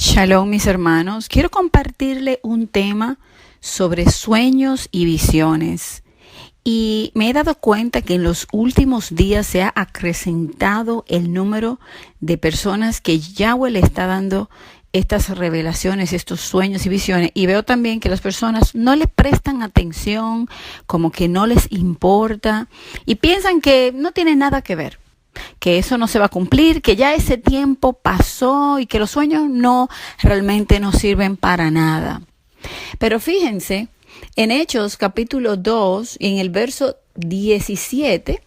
Shalom, mis hermanos. Quiero compartirle un tema sobre sueños y visiones. Y me he dado cuenta que en los últimos días se ha acrecentado el número de personas que Yahweh le está dando estas revelaciones, estos sueños y visiones. Y veo también que las personas no le prestan atención, como que no les importa y piensan que no tiene nada que ver, que eso no se va a cumplir, que ya ese tiempo pasó y que los sueños realmente no sirven para nada. Pero fíjense, en Hechos capítulo 2, en el verso 17,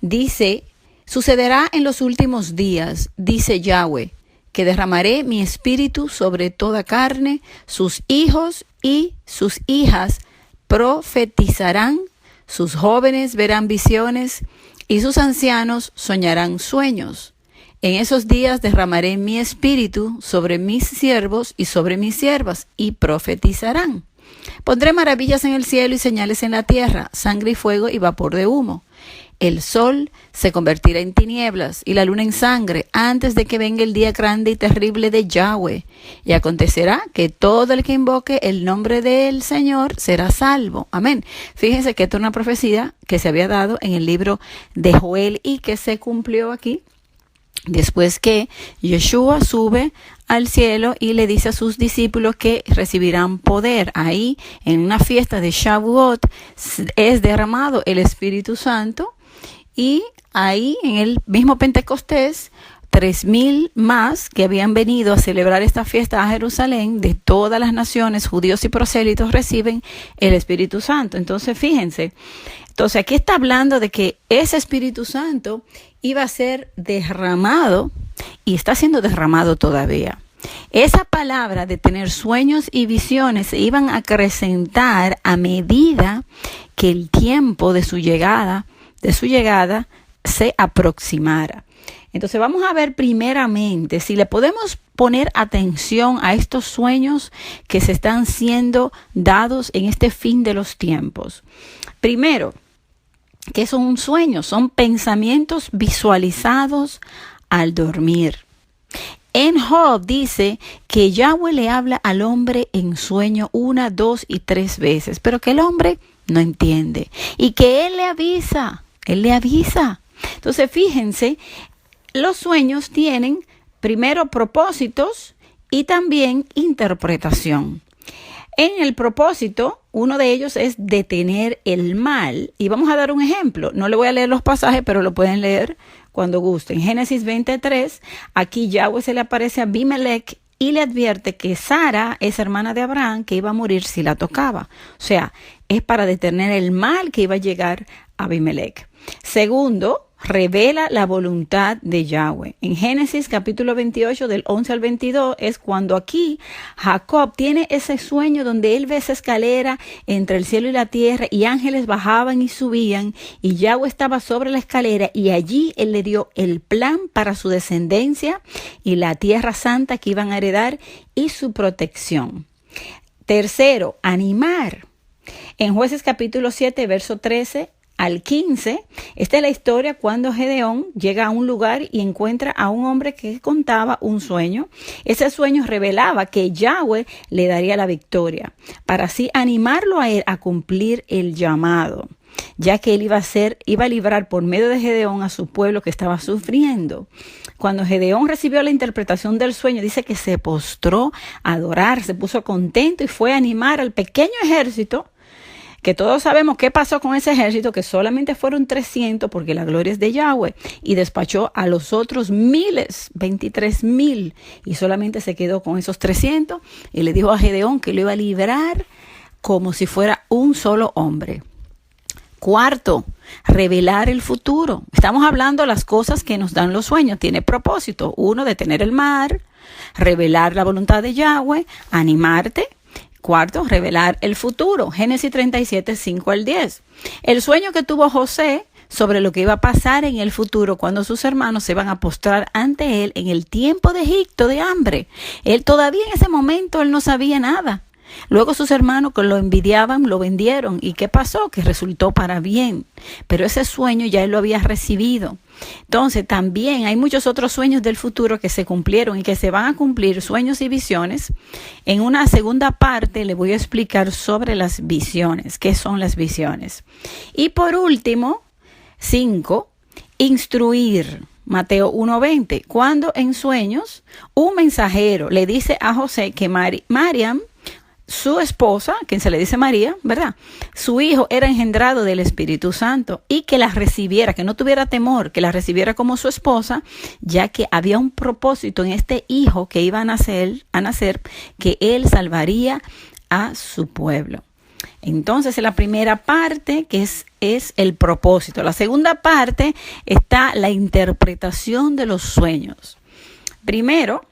dice: sucederá en los últimos días, dice Yahweh, que derramaré mi espíritu sobre toda carne, sus hijos y sus hijas profetizarán, sus jóvenes verán visiones y sus ancianos soñarán sueños. En esos días derramaré mi espíritu sobre mis siervos y sobre mis siervas, y profetizarán. Pondré maravillas en el cielo y señales en la tierra, sangre y fuego y vapor de humo. El sol se convertirá en tinieblas y la luna en sangre antes de que venga el día grande y terrible de Yahweh. Y acontecerá que todo el que invoque el nombre del Señor será salvo. Amén. Fíjense que esta es una profecía que se había dado en el libro de Joel y que se cumplió aquí. Después que Yeshua sube al cielo y le dice a sus discípulos que recibirán poder. Ahí, en una fiesta de Shavuot, es derramado el Espíritu Santo. Y ahí, en el mismo Pentecostés, 3,000 más que habían venido a celebrar esta fiesta a Jerusalén, de todas las naciones, judíos y prosélitos, reciben el Espíritu Santo. Entonces, fíjense. Entonces, aquí está hablando de que ese Espíritu Santo iba a ser derramado y está siendo derramado todavía. Esa palabra de tener sueños y visiones se iban a acrecentar a medida que el tiempo de su llegada se aproximara. Entonces vamos a ver primeramente si le podemos poner atención a estos sueños que se están siendo dados en este fin de los tiempos. Primero, ¿qué son un sueño? Son pensamientos visualizados al dormir. En Job dice que Yahweh le habla al hombre en sueño 1, 2 y 3 veces, pero que el hombre no entiende y que él le avisa. Entonces fíjense, los sueños tienen primero propósitos y también interpretación. En el propósito, uno de ellos es detener el mal. Y vamos a dar un ejemplo. No le voy a leer los pasajes, pero lo pueden leer cuando gusten. Génesis 23, aquí Yahweh se le aparece a Abimelech y le advierte que Sara es hermana de Abraham, que iba a morir si la tocaba. O sea, es para detener el mal que iba a llegar a Abimelech. Segundo, revela la voluntad de Yahweh. En Génesis capítulo 28 del 11 al 22 es cuando aquí Jacob tiene ese sueño donde él ve esa escalera entre el cielo y la tierra y ángeles bajaban y subían y Yahweh estaba sobre la escalera y allí él le dio el plan para su descendencia y la tierra santa que iban a heredar y su protección. Tercero, animar. En Jueces capítulo 7 verso 13 al 15, esta es la historia cuando Gedeón llega a un lugar y encuentra a un hombre que contaba un sueño. Ese sueño revelaba que Yahweh le daría la victoria, para así animarlo a él a cumplir el llamado, ya que él iba a librar por medio de Gedeón a su pueblo que estaba sufriendo. Cuando Gedeón recibió la interpretación del sueño, dice que se postró a adorar, se puso contento y fue a animar al pequeño ejército, que todos sabemos qué pasó con ese ejército, que solamente fueron 300 porque la gloria es de Yahweh, y despachó a los otros miles, 23,000, y solamente se quedó con esos 300 y le dijo a Gedeón que lo iba a librar como si fuera un solo hombre. Cuarto, revelar el futuro. Estamos hablando de las cosas que nos dan los sueños. Tiene propósito. Uno, detener el mar, revelar la voluntad de Yahweh, animarte. Cuarto, revelar el futuro. Génesis 37, 5 al 10. El sueño que tuvo José sobre lo que iba a pasar en el futuro cuando sus hermanos se iban a postrar ante él en el tiempo de Egipto de hambre. Él todavía en ese momento él no sabía nada. Luego sus hermanos que lo envidiaban lo vendieron. ¿Y qué pasó? Que resultó para bien. Pero ese sueño ya él lo había recibido. Entonces, también hay muchos otros sueños del futuro que se cumplieron y que se van a cumplir, sueños y visiones. En una segunda parte le voy a explicar sobre las visiones, qué son las visiones. Y por último, 5, instruir. Mateo 1:20, cuando en sueños un mensajero le dice a José que Mariam, su esposa, quien se le dice María, ¿verdad? Su hijo era engendrado del Espíritu Santo y que la recibiera, que no tuviera temor, que la recibiera como su esposa, ya que había un propósito en este hijo que iba a nacer, que él salvaría a su pueblo. Entonces, en la primera parte, que es el propósito. La segunda parte está la interpretación de los sueños. Primero,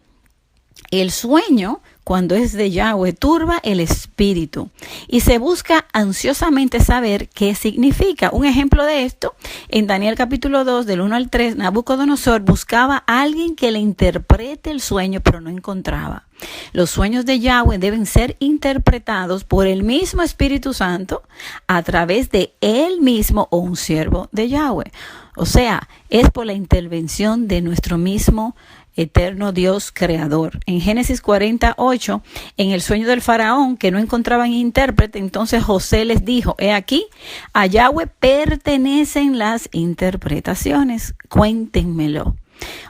el sueño, cuando es de Yahweh, turba el espíritu y se busca ansiosamente saber qué significa. Un ejemplo de esto, en Daniel capítulo 2, del 1 al 3, Nabucodonosor buscaba a alguien que le interprete el sueño, pero no encontraba. Los sueños de Yahweh deben ser interpretados por el mismo Espíritu Santo a través de él mismo o un siervo de Yahweh. O sea, es por la intervención de nuestro mismo eterno Dios creador. En Génesis 48, en el sueño del faraón, que no encontraban intérprete, entonces José les dijo, he aquí, a Yahweh pertenecen las interpretaciones, cuéntenmelo.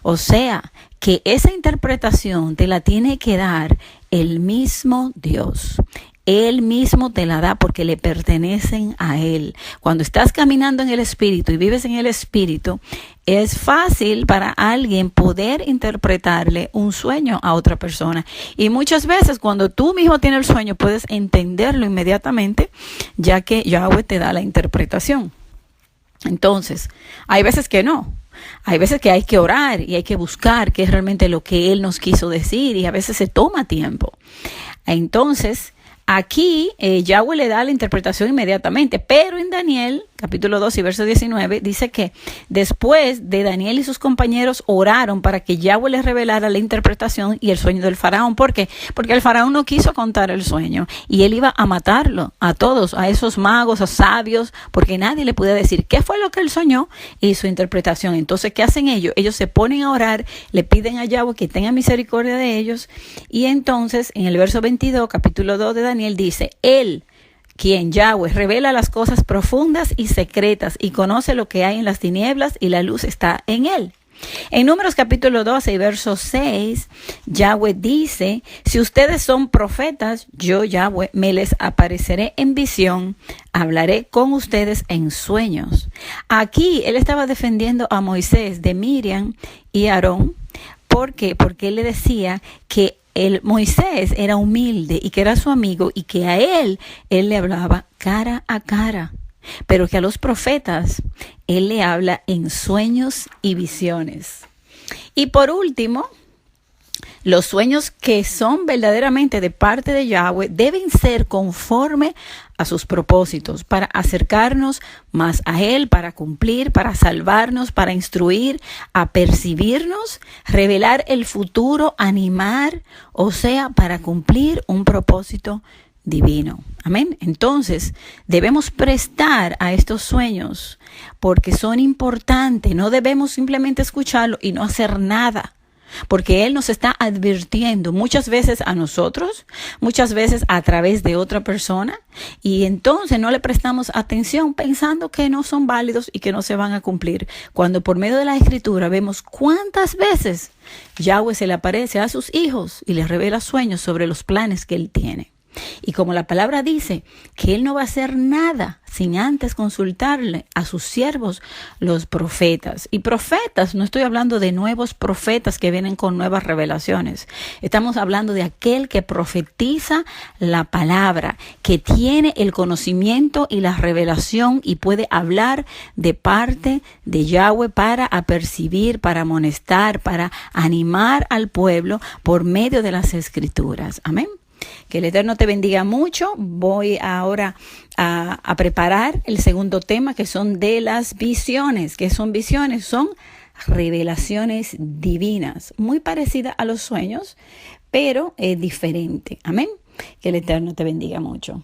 O sea, que esa interpretación te la tiene que dar el mismo Dios. Él mismo te la da porque le pertenecen a Él. Cuando estás caminando en el Espíritu y vives en el Espíritu, es fácil para alguien poder interpretarle un sueño a otra persona. Y muchas veces cuando tú mismo tienes el sueño, puedes entenderlo inmediatamente, ya que Yahweh te da la interpretación. Entonces, hay veces que no. Hay veces que hay que orar y hay que buscar qué es realmente lo que Él nos quiso decir y a veces se toma tiempo. Entonces, aquí Yahweh le da la interpretación inmediatamente, pero en Daniel, capítulo 2 y verso 19, dice que después de Daniel y sus compañeros oraron para que Yahweh les revelara la interpretación y el sueño del faraón. ¿Por qué? Porque el faraón no quiso contar el sueño y él iba a matarlo, a todos, a esos magos, a sabios, porque nadie le podía decir qué fue lo que él soñó y su interpretación. Entonces, ¿qué hacen ellos? Ellos se ponen a orar, le piden a Yahweh que tenga misericordia de ellos y entonces en el verso 22, capítulo 2 de Daniel dice, Él, quien Yahweh revela las cosas profundas y secretas y conoce lo que hay en las tinieblas y la luz está en Él. En Números capítulo 12 y verso 6, Yahweh dice, si ustedes son profetas, yo Yahweh me les apareceré en visión, hablaré con ustedes en sueños. Aquí él estaba defendiendo a Moisés de Miriam y Aarón. ¿Por qué? Porque él le decía que Moisés era humilde y que era su amigo y que a él le hablaba cara a cara, pero que a los profetas él le habla en sueños y visiones. Y por último, los sueños que son verdaderamente de parte de Yahweh deben ser conforme a sus propósitos, para acercarnos más a Él, para cumplir, para salvarnos, para instruir, a percibirnos, revelar el futuro, animar, o sea, para cumplir un propósito divino. Amén. Entonces, debemos prestar a estos sueños porque son importantes. No debemos simplemente escucharlo y no hacer nada. Porque Él nos está advirtiendo muchas veces a nosotros, muchas veces a través de otra persona, y entonces no le prestamos atención pensando que no son válidos y que no se van a cumplir. Cuando por medio de la Escritura vemos cuántas veces Yahweh se le aparece a sus hijos y les revela sueños sobre los planes que Él tiene. Y como la palabra dice que Él no va a hacer nada sin antes consultarle a sus siervos, los profetas. Y profetas, no estoy hablando de nuevos profetas que vienen con nuevas revelaciones. Estamos hablando de aquel que profetiza la palabra, que tiene el conocimiento y la revelación y puede hablar de parte de Yahweh para apercibir, para amonestar, para animar al pueblo por medio de las Escrituras. Amén. Que el Eterno te bendiga mucho. Voy ahora a preparar el segundo tema, que son de las visiones. ¿Qué son visiones? Son revelaciones divinas, muy parecida a los sueños, pero diferente. Amén. Que el Eterno te bendiga mucho.